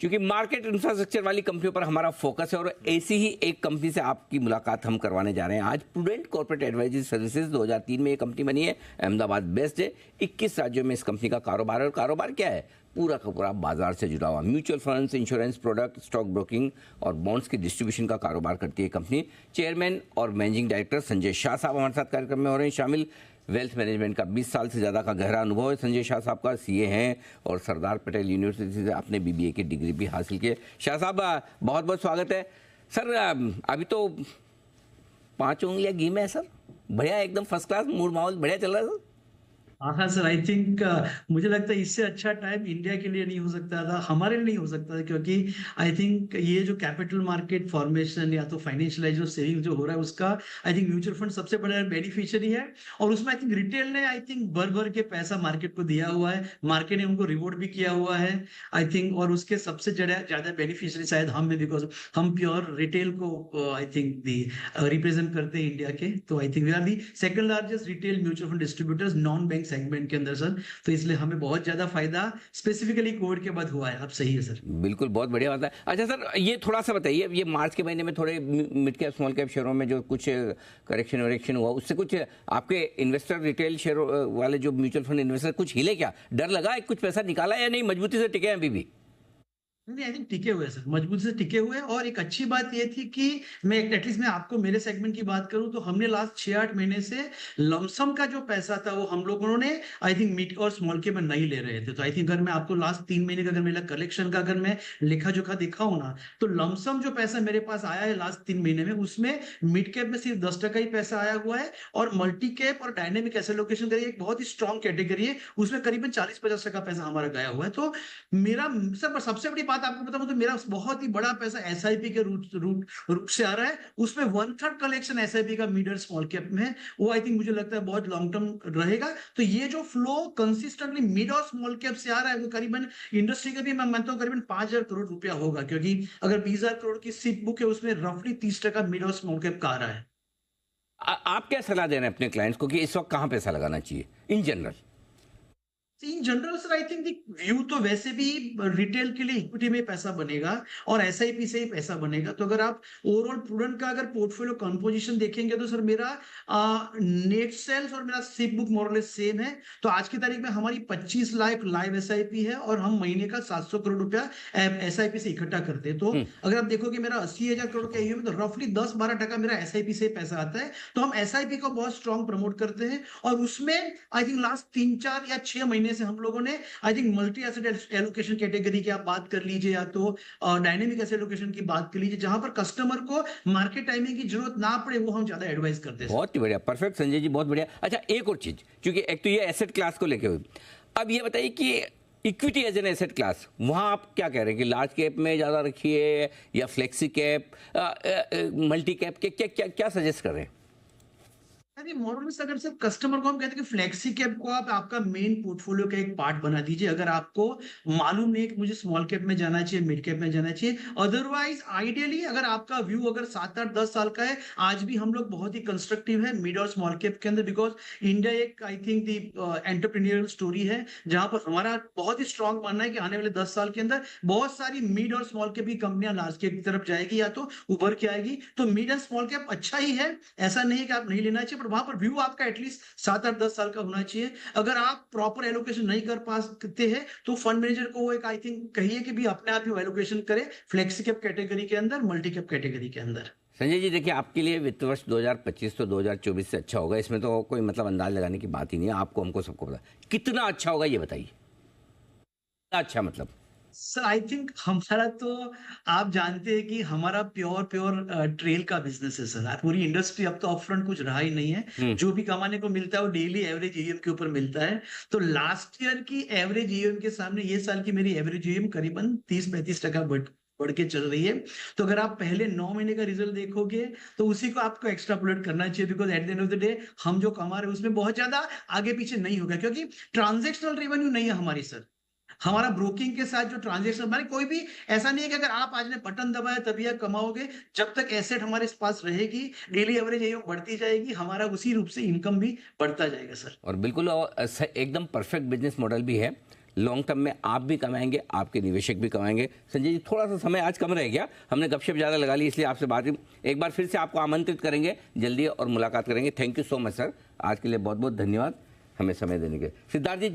क्योंकि market infrastructure वाली कंपनियों पर हमारा फोकस है और ऐसी ही एक कंपनी से आपकी मुलाकात हम करवाने जा रहे हैं आज। प्रूडेंट कॉर्पोरेट एडवाइजरी सर्विसेज 2003 में ये कंपनी बनी है, अहमदाबाद बेस्ड है। 21 राज्यों में इस कंपनी का कारोबार है और कारोबार क्या है, पूरा का पूरा बाजार से जुड़ा हुआ mutual funds, insurance product, stock broking और बॉन्ड्स की डिस्ट्रीब्यूशन का कारोबार करती है कंपनी। चेयरमैन और मैनेजिंग डायरेक्टर संजय शाह साहब हमारे साथ कार्यक्रम में हो रहे हैं शामिल। वेल्थ मैनेजमेंट का 20 साल से ज़्यादा का गहरा अनुभव है संजय शाह साहब का। सीए हैं और सरदार पटेल यूनिवर्सिटी से आपने बीबीए की डिग्री भी हासिल की है। शाह साहब बहुत बहुत स्वागत है सर। अभी तो 5 उंगलियां घी में है सर, बढ़िया, एकदम फर्स्ट क्लास, मूड माहौल बढ़िया चल रहा है सर। हाँ सर, आई थिंक मुझे लगता है इससे अच्छा टाइम इंडिया के लिए नहीं हो सकता था, हमारे लिए नहीं हो सकता था, क्योंकि आई थिंक ये जो कैपिटल मार्केट फॉर्मेशन या तो फाइनेंशियलाइज जो सेविंग जो हो रहा है उसका आई थिंक म्यूचुअल फंड सबसे बड़ा बेनिफिशियरी है। और उसमें आई थिंक रिटेल ने आई थिंक भर भर के पैसा मार्केट को दिया हुआ है, मार्केट ने उनको रिवॉर्ड भी किया हुआ है आई थिंक। और उसके सबसे ज्यादा बेनिफिशियरी शायद हम में, बिकॉज हम प्योर रिटेल को आई थिंक दी रिप्रेजेंट करते हैं इंडिया के। तो I think we are the second largest retail mutual fund distributors non bank segment के अंदर सर। तो इसलिए हमें बहुत ज्यादा फायदा स्पेसिफिकली कोविड के बाद हुआ है। अब सही है सर, बिल्कुल, बहुत बढ़िया बात है। अच्छा सर, ये थोड़ा सा बताइए, ये मार्च के महीने में थोड़े मिड कैप स्मॉल कैप शेयरों में जो कुछ करेक्शन वरेक्शन हुआ, उससे कुछ आपके इन्वेस्टर रिटेल शेयर वाले जो म्यूचुअल फंड इन्वेस्टर कुछ हिले क्या, डर लगा, कुछ पैसा निकाला या नहीं, मजबूती से टिके हैं अभी भी? नहीं आई थिंक टिके हुए सर, मजबूती से टिके हुए। और एक अच्छी बात ये थी कि मैं एटलीस्ट मैं आपको मेरे सेगमेंट की बात करूं तो हमने लास्ट 6-8 महीने से लमसम का जो पैसा था वो हम लोगों ने आई थिंक मिड और स्मॉल के में नहीं ले रहे थे। तो आई थिंक अगर मैं आपको लास्ट 3 महीने का अगर मेरा कलेक्शन का अगर मैं लेखा जोखा दिखाऊं ना, तो लमसम जो पैसा मेरे पास आया है लास्ट 3 महीने में, उसमें मिड कैप में सिर्फ 10% ही पैसा आया हुआ है और मल्टी कैप और डायनेमिक एसेट लोकेशन करिए एक बहुत ही स्ट्रॉन्ग कैटेगरी है, उसमें करीबन 40-50% पैसा हमारा गया हुआ है। तो मेरा सर सबसे बड़ी बात आपको बताऊं तो मेरा बहुत ही बड़ा पैसा एसआईपी के रूप से आ रहा है। उसमें 1/3 कलेक्शन एसआईपी का मिड और स्मॉल कैप में है। वो आई थिंक मुझे लगता है बहुत लॉन्ग टर्म रहेगा। तो ये जो फ्लो कंसिस्टेंटली मिड और स्मॉल कैप से आ रहा है वो करीबन इंडस्ट्री का भी मैं मानता हूँ करीबन 5,000 करोड़ रुपया होगा, क्योंकि अगर 20,000 करोड़ की सिप बुक है उसमें रफली 30% मिड और स्मॉल कैप का आ रहा है। आप क्या सलाह दे रहे हैं अपने क्लाइंट्स को कि इस वक्त कहाँ पैसा लगाना चाहिए in general? In general sir I think view तो वैसे भी रिटेल के लिए इक्विटी में पैसा बनेगा और एसआईपी से ही पैसा बनेगा। तो अगर आप ओवरऑल प्रूडेंट का अगर पोर्टफोलियो कंपोजिशन देखेंगे तो सर मेरा नेट सेल्स और मेरा सिप बुक मोरलेस सेम है। तो आज की तारीख में हमारी 25 लाख लाइव एसआईपी है और हम महीने का 700 करोड़ रुपया एसआईपी से इकट्ठा करते हैं। तो अगर आप देखोगे मेरा 80,000 करोड़ का ईएम, तो रफली 10-12% मेरा एसआईपी से पैसा आता है। तो हम एसआईपी को बहुत स्ट्रॉन्ग प्रमोट करते हैं और उसमें आई थिंक लास्ट 3-4 या 6 महीने से हम लोगों ने I think multi asset allocation category की आप बात कर लीजिए या तो डायनेमिक एसेट एलोकेशन की बात कर लीजिए, जहां पर कस्टमर को मार्केट टाइमिंग की जरूरत ना पड़े, वो हम ज्यादा एडवाइस करते हैं। बहुत ही बढ़िया, परफेक्ट संजय जी, बहुत बढ़िया। अच्छा, एक और चीज, क्योंकि एक तो ये एसेट क्लास को लेके हुई, अब ये बताइए कि equity as an asset class, वहां आप क्या कह रहे हैं कि लार्ज कैप में ज्यादा रखिए या फ्लेक्सी कैप, मल्टी कैप के क्या क्या सजेस्ट कर रहे हैं? मॉडल अगर सिर्फ कस्टमर को हम कहते हैं कि फ्लेक्सी कैप को आप आपका मेन पोर्टफोलियो का एक पार्ट बना दीजिए, अगर आपको मालूम नहीं कि मुझे स्मॉल कैप में जाना चाहिए, मिड कैप में जाना चाहिए। अदरवाइज आइडियली अगर आपका व्यू अगर 7-8-10 साल का है, आज भी हम लोग बहुत ही कंस्ट्रक्टिव है मिड और स्मॉल कैप के अंदर, बिकॉज इंडिया एक I think the entrepreneurial story है, जहां पर हमारा बहुत ही स्ट्रॉन्ग मानना है कि आने वाले 10 साल के अंदर बहुत सारी मिड और स्मॉल कैप की कंपनियां लार्ज कैप की तरफ जाएगी या तो उभर के आएगी। तो मिड एंड स्मॉल कैप अच्छा ही है, ऐसा नहीं है कि आप नहीं लेना चाहिए, वहां पर व्यू आपका एटलीस्ट 7-8-10 साल का होना चाहिए। अगर आप प्रॉपर एलोकेशन नहीं कर पाते हैं तो फंड मैनेजर को वो एक आई थिंक कहिए कि भी अपने आप ही एलोकेशन करे फ्लेक्सी कैप कैटेगरी के अंदर, मल्टी कैप कैटेगरी के अंदर। संजय जी देखिए, आपके लिए वित्त वर्ष 2025 तो 2024 से अच्छा होगा, इसमें तो कोई मतलब अंदाज लगाने की बात ही नहीं है। आपको हमको सबको पता, कितना अच्छा होगा ये बताइए, अच्छा मतलब। सर आई थिंक हमारा तो आप जानते हैं कि हमारा प्योर प्योर ट्रेल का बिजनेस है सर। पूरी इंडस्ट्री अब तो अपफ्रंट कुछ रहा ही नहीं है, जो भी कमाने को मिलता है वो डेली एवरेज ईएम के ऊपर मिलता है। तो लास्ट ईयर की एवरेज ईएम के सामने ये साल की मेरी एवरेज ईएम करीबन 30-35% बढ़ के चल रही है। तो अगर आप पहले 9 महीने का रिजल्ट देखोगे तो उसी को आपको एक्स्ट्रापोलेट करना चाहिए, because at the end of the day हम जो कमा रहे हैं उसमें बहुत ज्यादा आगे पीछे नहीं होगा, क्योंकि ट्रांजेक्शनल रेवेन्यू नहीं है हमारी सर। हमारा ब्रोकिंग के साथ जो ट्रांजेक्शन, माने कोई भी ऐसा नहीं है कि अगर आप आज ने बटन दबाया तभी आप कमाओगे। जब तक एसेट हमारे पास रहेगी, डेली एवरेज एओ बढ़ती जाएगी, हमारा उसी रूप से इनकम भी बढ़ता जाएगा सर। और बिल्कुल एकदम परफेक्ट बिजनेस मॉडल भी है। लॉन्ग टर्म में आप भी कमाएंगे, आपके निवेशक भी कमाएंगे। संजय जी, थोड़ा सा समय आज कम रह गया, हमने गपशप ज़्यादा लगा ली, इसलिए आपसे बात एक बार फिर से आपको आमंत्रित करेंगे जल्दी और मुलाकात करेंगे। Thank you so much sir, आज के लिए बहुत बहुत धन्यवाद हमें समय देने के। सिद्धार्थ जी।